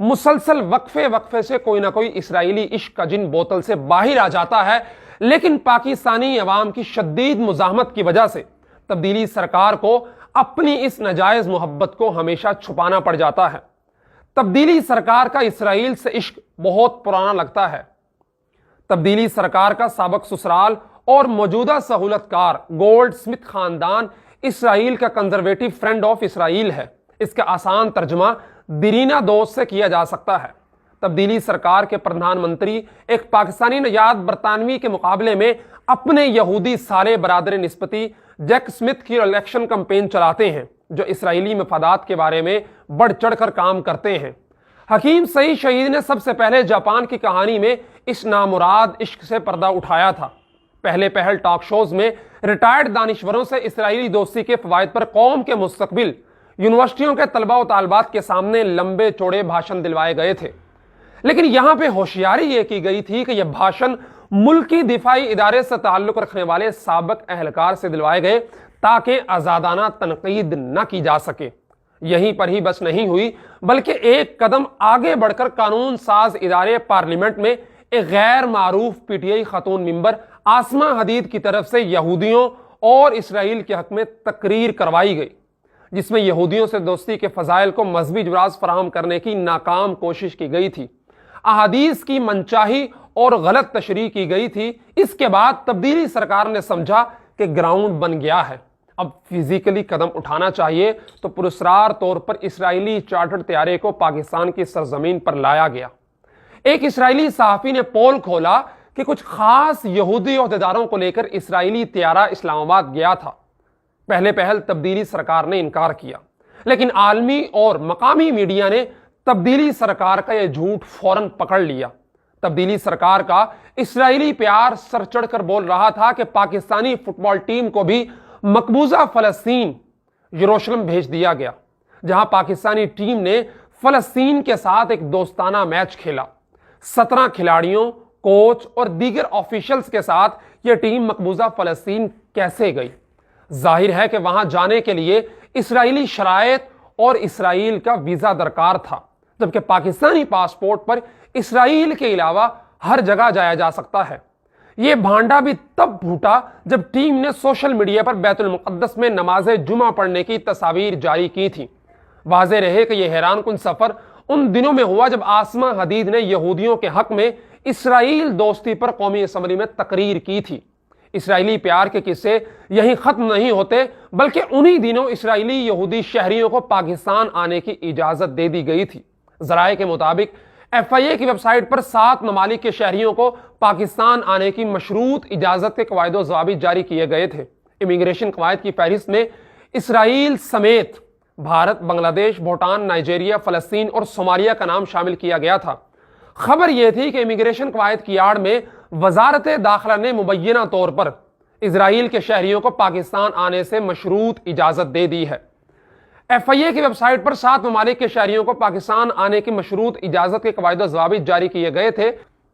مسلسل وقفے سے کوئی نہ کوئی اسرائیلی عشق کا جن بوتل سے باہر آ جاتا ہے، لیکن پاکستانی عوام کی شدید مزاحمت کی وجہ سے تبدیلی سرکار کو اپنی اس ناجائز محبت کو ہمیشہ چھپانا پڑ جاتا ہے۔ تبدیلی سرکار کا اسرائیل سے عشق بہت پرانا لگتا ہے۔ تبدیلی سرکار کا سابق سسرال اور موجودہ سہولت کار گولڈ سمتھ خاندان اسرائیل کا کنزرویٹو فرینڈ آف اسرائیل ہے۔ اس کا آسان ترجمہ دیرینہ دوست سے کیا جا سکتا ہے۔ تبدیلی سرکار کے پردھان منتری ایک پاکستانی نژاد برطانوی کے مقابلے میں اپنے یہودی سالے برادر نسبتی جیک سمتھ کی الیکشن کمپین چلاتے ہیں، جو اسرائیلی مفادات کے بارے میں بڑھ چڑھ کر کام کرتے ہیں۔ حکیم سعید شہید نے سب سے پہلے جاپان کی کہانی میں اس نامراد عشق سے پردہ اٹھایا تھا۔ پہلے پہل ٹاک شوز میں ریٹائرڈ دانشوروں سے اسرائیلی دوستی کے فوائد پر قوم کے مستقبل، یونیورسٹیوں کے طلبہ و طالبات کے سامنے لمبے چوڑے بھاشن دلوائے گئے تھے، لیکن یہاں پہ ہوشیاری یہ کی گئی تھی کہ یہ بھاشن ملکی دفاعی ادارے سے تعلق رکھنے والے سابق اہلکار سے دلوائے گئے تاکہ آزادانہ تنقید نہ کی جا سکے۔ یہیں پر ہی بس نہیں ہوئی، بلکہ ایک قدم آگے بڑھ کر قانون ساز ادارے پارلیمنٹ میں ایک غیر معروف پی ٹی آئی خاتون ممبر آسمہ حدید کی طرف سے یہودیوں اور اسرائیل کے حق میں تقریر کروائی گئی، جس میں یہودیوں سے دوستی کے فضائل کو مذہبی جواز فراہم کرنے کی ناکام کوشش کی گئی تھی۔ احادیث کی منچاہی اور غلط تشریح کی گئی تھی۔ اس کے بعد تبدیلی سرکار نے سمجھا کہ گراؤنڈ بن گیا ہے، اب فزیکلی قدم اٹھانا چاہیے، تو پراسرار طور پر اسرائیلی چارٹرڈ طیارے کو پاکستان کی سرزمین پر لایا گیا۔ ایک اسرائیلی صحافی نے پول کھولا کہ کچھ خاص یہودی عہدیداروں کو لے کر اسرائیلی طیارہ اسلام آباد گیا تھا۔ پہلے پہل تبدیلی سرکار نے انکار کیا، لیکن عالمی اور مقامی میڈیا نے تبدیلی سرکار کا یہ جھوٹ فوراً پکڑ لیا۔ تبدیلی سرکار کا اسرائیلی پیار سر چڑھ کر بول رہا تھا کہ پاکستانی فٹ بال ٹیم کو بھی مقبوضہ فلسطین یروشلم بھیج دیا گیا، جہاں پاکستانی ٹیم نے فلسطین کے ساتھ ایک دوستانہ میچ کھیلا۔ 17 کھلاڑیوں، کوچ اور دیگر آفیشلز کے ساتھ یہ ٹیم مقبوضہ فلسطین کیسے گئی؟ ظاہر ہے کہ وہاں جانے کے لیے اسرائیلی شرائط اور اسرائیل کا ویزا درکار تھا، جبکہ پاکستانی پاسپورٹ پر اسرائیل کے علاوہ ہر جگہ جایا جا سکتا ہے۔ یہ بھانڈا بھی تب پھوٹا جب ٹیم نے سوشل میڈیا پر بیت المقدس میں نماز جمعہ پڑھنے کی تصاویر جاری کی تھی۔ واضح رہے کہ یہ حیران کن سفر ان دنوں میں ہوا جب آسمہ حدید نے یہودیوں کے حق میں اسرائیل دوستی پر قومی اسمبلی میں تقریر کی تھی۔ اسرائیلی پیار کے قصے یہیں ختم نہیں ہوتے، بلکہ انہی دنوں اسرائیلی یہودی شہریوں کو پاکستان آنے کی اجازت دے دی گئی تھی۔ ذرائع کے مطابق FIA کی ویب سائٹ پر 7 ممالک کے شہریوں کو پاکستان آنے کی مشروط اجازت کے قواعد و ضوابط جاری کیے گئے تھے۔ امیگریشن قواعد کی فہرست میں اسرائیل سمیت بھارت، بنگلہ دیش، بھوٹان، نائجیریا، فلسطین اور صومالیہ کا نام شامل کیا گیا تھا۔ خبر یہ تھی کہ امیگریشن قواعد کی آڑ میں وزارت داخلہ نے مبینہ طور پر اسرائیل کے شہریوں کو پاکستان آنے سے مشروط اجازت دے دی ہے۔ FIA کی ویب سائٹ پر 7 ممالک کے شہریوں کو پاکستان آنے کی مشروط اجازت کے قواعد و ضوابط جاری کیے گئے تھے،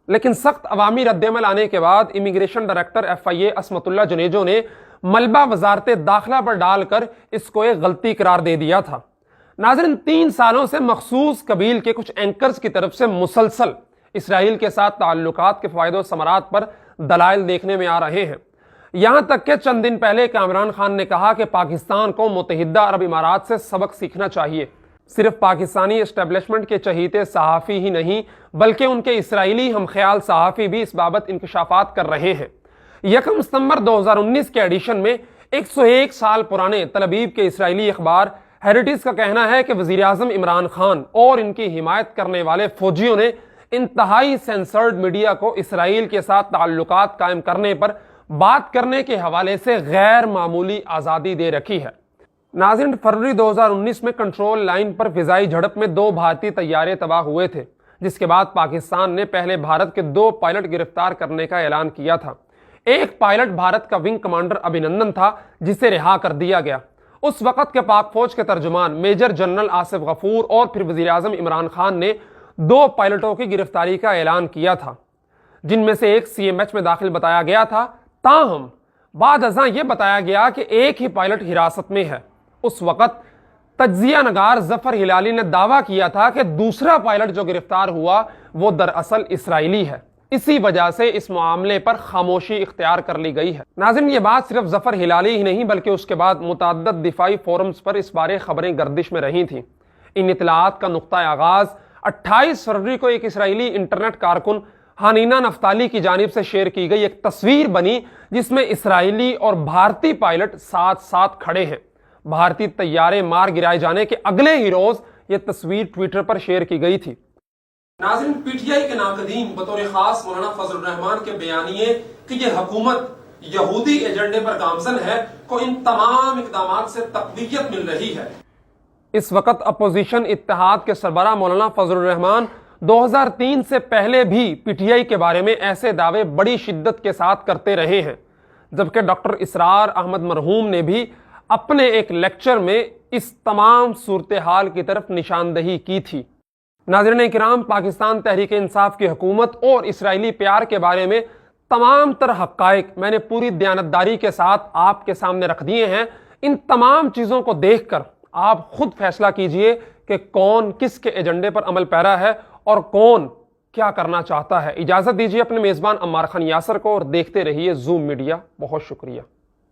لیکن سخت عوامی رد عمل آنے کے بعد امیگریشن ڈائریکٹر FIA عصمت اللہ جنیجو نے ملبہ وزارت داخلہ پر ڈال کر اس کو ایک غلطی قرار دے دیا تھا۔ ناظرین، 3 سالوں سے مخصوص قبیل کے کچھ اینکرز کی طرف سے مسلسل اسرائیل کے ساتھ تعلقات کے فوائد و ثمرات پر دلائل دیکھنے میں آ رہے ہیں۔ یہاں تک کہ چند دن پہلے عمران خان نے کہا کہ پاکستان کو متحدہ عرب امارات سے سبق سیکھنا چاہیے۔ صرف پاکستانی اسٹیبلشمنٹ کے چہیتے صحافی ہی نہیں، بلکہ ان کے اسرائیلی ہم خیال صحافی بھی اس بابت انکشافات کر رہے ہیں۔ 1 ستمبر 2019 کے ایڈیشن میں 101 سال پرانے تل ابیب کے اسرائیلی اخبار ہیریٹیج کا کہنا ہے کہ وزیراعظم عمران خان اور ان کی حمایت کرنے والے فوجیوں نے انتہائی سینسرڈ میڈیا کو اسرائیل کے ساتھ تعلقات قائم کرنے پر بات کرنے کے حوالے سے غیر معمولی آزادی دے رکھی ہے۔ ناظرین، فروری 2019 میں کنٹرول لائن پر فضائی جھڑپ میں 2 بھارتی طیارے تباہ ہوئے تھے، جس کے بعد پاکستان نے پہلے بھارت کے 2 پائلٹ گرفتار کرنے کا اعلان کیا تھا۔ ایک پائلٹ بھارت کا ونگ کمانڈر ابھینندن تھا، جسے رہا کر دیا گیا۔ اس وقت کے پاک فوج کے ترجمان میجر جنرل آصف غفور اور پھر وزیراعظم عمران خان نے 2 پائلٹوں کی گرفتاری کا اعلان کیا تھا، جن میں سے ایک CMH میں داخل بتایا گیا تھا۔ تاہم بعد ازاں یہ بتایا گیا کہ ایک ہی پائلٹ حراست میں ہے۔ اس وقت تجزیہ نگار ظفر ہلالی نے دعویٰ کیا تھا کہ دوسرا پائلٹ جو گرفتار ہوا وہ دراصل اسرائیلی ہے، اسی وجہ سے اس معاملے پر خاموشی اختیار کر لی گئی ہے۔ ناظرین، یہ بات صرف ظفر ہلالی ہی نہیں بلکہ اس کے بعد متعدد دفاعی فورمز پر اس بارے خبریں گردش میں رہی تھیں۔ ان اطلاعات کا نقطہ آغاز 28 فروری کو ایک اسرائیلی انٹرنیٹ کارکن حنینہ نفتالی کی جانب سے شیئر کی گئی ایک تصویر بنی جس میں اسرائیلی اور بھارتی پائلٹ ساتھ ساتھ کھڑے ہیں۔ بھارتی طیارے مار گرائے جانے کے اگلے ہی روز یہ تصویر ٹویٹر پر شیئر کی گئی تھی۔ ناظرین، پی ٹی آئی کے ناقدین بطور خاص مولانا فضل الرحمان کے بیانیے کہ یہ حکومت یہودی ایجنڈے پر گامزن ہے کو ان تمام اقدامات سے تقویت مل رہی ہے۔ اس وقت اپوزیشن اتحاد کے سربراہ مولانا فضل الرحمان 2003 سے پہلے بھی پی ٹی آئی کے بارے میں ایسے دعوے بڑی شدت کے ساتھ کرتے رہے ہیں، جبکہ ڈاکٹر اسرار احمد مرحوم نے بھی اپنے ایک لیکچر میں اس تمام صورتحال کی طرف نشاندہی کی تھی۔ ناظرین کرام، پاکستان تحریک انصاف کی حکومت اور اسرائیلی پیار کے بارے میں تمام تر حقائق میں نے پوری دیانتداری کے ساتھ آپ کے سامنے رکھ دیے ہیں۔ ان تمام چیزوں کو دیکھ کر آپ خود فیصلہ کیجئے کہ کون کس کے ایجنڈے پر عمل پیرا ہے اور کون کیا کرنا چاہتا ہے۔ اجازت دیجیے اپنے میزبان عمار خان یاسر کو اور دیکھتے رہیے زوم میڈیا۔ بہت شکریہ۔